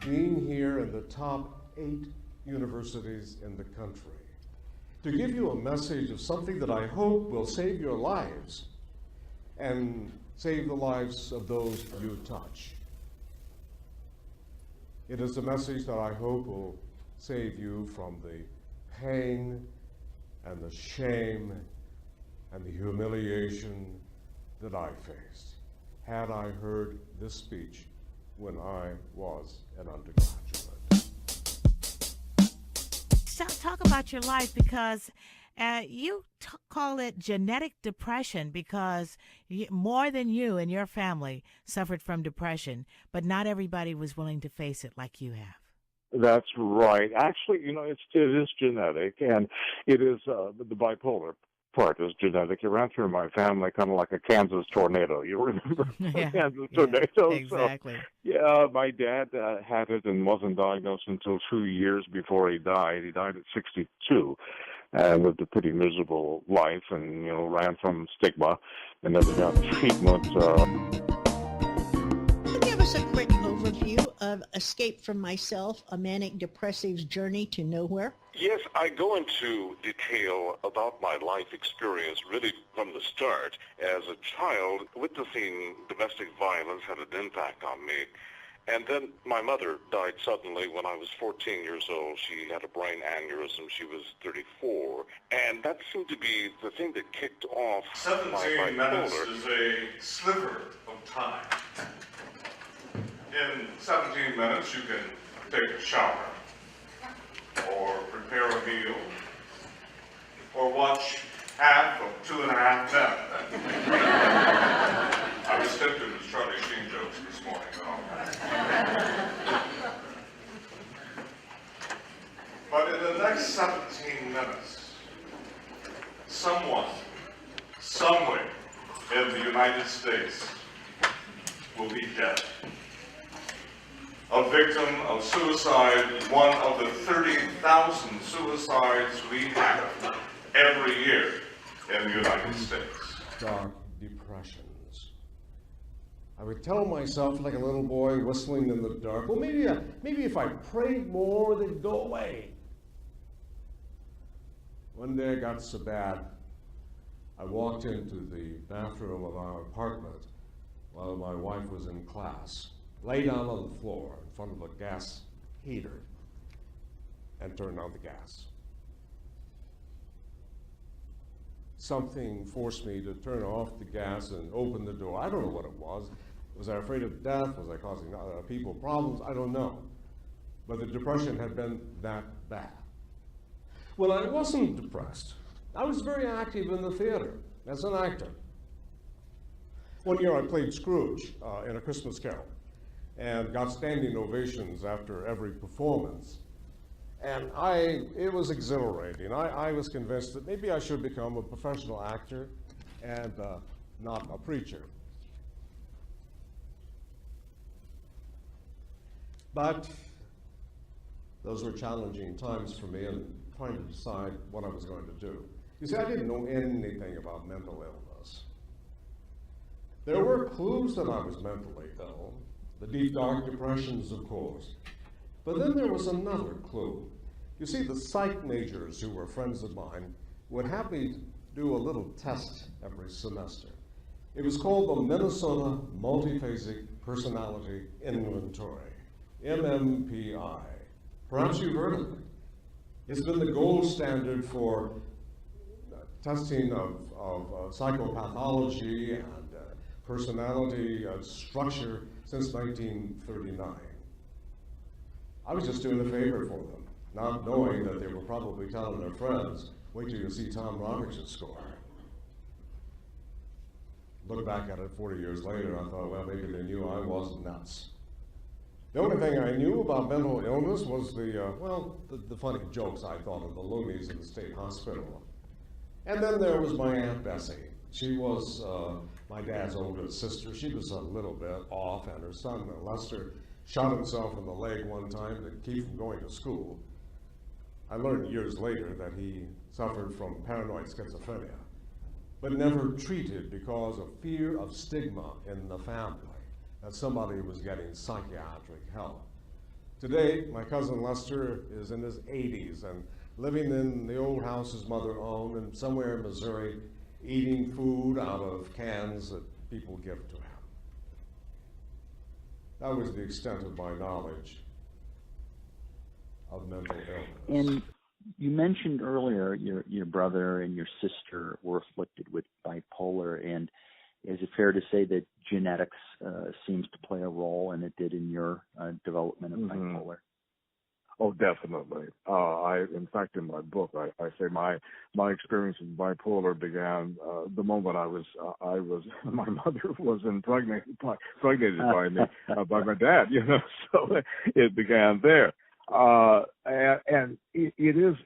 being here in the top 8 universities in the country to give you a message of something that I hope will save your lives and save the lives of those you touch. It is a message that I hope will save you from the pain and the shame and the humiliation that I faced had I heard this speech when I was an undergraduate. Talk about your life because you call it genetic depression because more than you and your family suffered from depression, but not everybody was willing to face it like you have. That's right. Actually, it is genetic, and it is the bipolar part is genetic. It ran through my family kind of like a Kansas tornado. You remember Yeah, Kansas yeah, tornado? exactly. So, yeah, my dad had it and wasn't diagnosed until 2 years before he died. He died at 62 and lived a pretty miserable life and, ran from stigma and never got treatment. Give us a quick overview of Escape from Myself, a manic depressive's journey to nowhere. Yes, I go into detail about my life experience really from the start. As a child, witnessing domestic violence had an impact on me. And then my mother died suddenly when I was 14 years old. She had a brain aneurysm. She was 34. And that seemed to be the thing that kicked off my 17 minutes bipolar. is a sliver of time. In 17 minutes, you can take a shower, or prepare a meal, or watch half of 2.5 Men. I was tempted with Charlie Sheen jokes this morning, though. But in the next 17 minutes, someone, somewhere in the United States will be dead. A victim of suicide, one of the 30,000 suicides we have every year in the United States. Dark depressions. I would tell myself like a little boy whistling in the dark, well, maybe if I prayed more, they'd go away. One day it got so bad, I walked into the bathroom of our apartment while my wife was in class, lay down on the floor in front of a gas heater, and turned on the gas. Something forced me to turn off the gas and open the door. I don't know what it was. Was I afraid of death? Was I causing people problems? I don't know. But the depression had been that bad. Well, I wasn't depressed. I was very active in the theater as an actor. One year I played Scrooge in A Christmas Carol and got standing ovations after every performance. And it was exhilarating. I was convinced that maybe I should become a professional actor and not a preacher. But those were challenging times for me in trying to decide what I was going to do. You see, I didn't know anything about mental illness. There were clues that I was mentally ill, the deep, dark depressions, of course. But then there was another clue. You see, the psych majors who were friends of mine would have me do a little test every semester. It was called the Minnesota Multiphasic Personality Inventory, MMPI. Perhaps you've heard of it. It's been the gold standard for testing of psychopathology and personality structure since 1939. I was just doing a favor for them, not knowing that they were probably telling their friends, wait till you see Tom Roberts' score. Look back at it 40 years later, I thought, well, maybe they knew I was nuts. The only thing I knew about mental illness was the funny jokes I thought of the loonies in the state hospital. And then there was my Aunt Bessie. She was my dad's oldest sister. She was a little bit off, and her son, Lester, shot himself in the leg one time to keep from going to school. I learned years later that he suffered from paranoid schizophrenia, but never treated because of fear of stigma in the family, that somebody was getting psychiatric help. Today, my cousin Lester is in his 80s and living in the old house his mother owned and somewhere in Missouri, eating food out of cans that people give to him. That was the extent of my knowledge of mental illness. And you mentioned earlier your brother and your sister were afflicted with bipolar, and is it fair to say that genetics seems to play a role, and it did in your development of bipolar? Oh, definitely. In fact, in my book, I say my experience with bipolar began the moment my mother was impregnated by me, by my dad, so it began there. And it is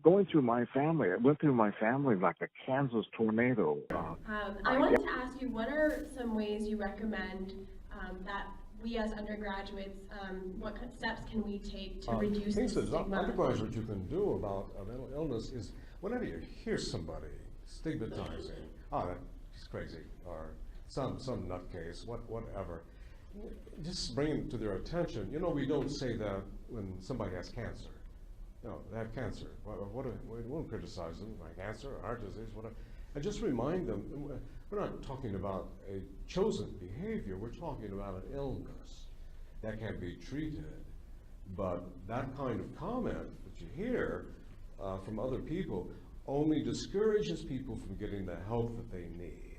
going through my family. It went through my family like a Kansas tornado. I wanted to ask you, what are some ways you recommend that we as undergraduates, what kind of steps can we take to reduce the stigma? Undergraduate, what you can do about a mental illness is whenever you hear somebody stigmatizing, he's crazy, or some nutcase, whatever, just bring it to their attention. We don't say that when somebody has cancer. They have cancer. We won't criticize them, like cancer, heart disease, whatever. And just remind them, we're not talking about a chosen behavior, we're talking about an illness that can be treated. But that kind of comment that you hear from other people only discourages people from getting the help that they need.